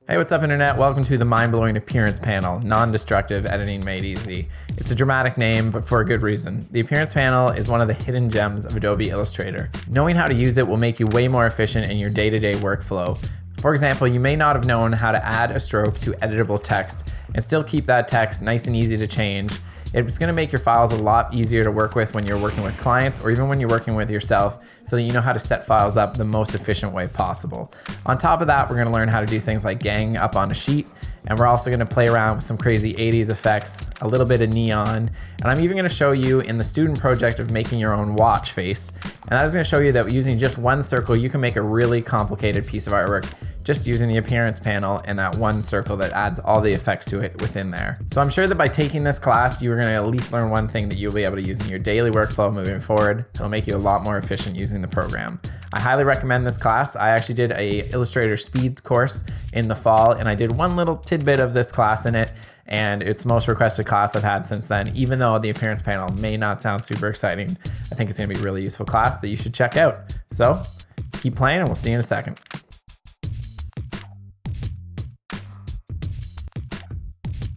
Hey, what's up, Internet? Welcome to the mind-blowing appearance panel, non-destructive editing made easy. It's a dramatic name, but for a good reason. The appearance panel is one of the hidden gems of Adobe Illustrator. Knowing how to use it will make you way more efficient in your day-to-day workflow. For example, you may not have known how to add a stroke to editable text and still keep that text nice and easy to change. It's going to make your files a lot easier to work with when you're working with clients or even when you're working with yourself, so that you know how to set files up the most efficient way possible. On top of that, we're going to learn how to do things like gang up on a sheet, and we're also going to play around with some crazy 80s effects, a little bit of neon, and I'm even going to show you in the student project of making your own watch face, and that is going to show you that using just one circle, you can make a really complicated piece of artwork just using the appearance panel and that one circle that adds all the effects to it within there. So I'm sure that by taking this class, you're going to at least learn one thing that you'll be able to use in your daily workflow moving forward. It'll make you a lot more efficient using the program. I highly recommend this class. I actually did a Illustrator speed course in the fall, and I did one little tidbit of this class in it, and it's the most requested class I've had since then. Even though the appearance panel may not sound super exciting, I think it's going to be a really useful class that you should check out. So keep playing, and we'll see you in a second.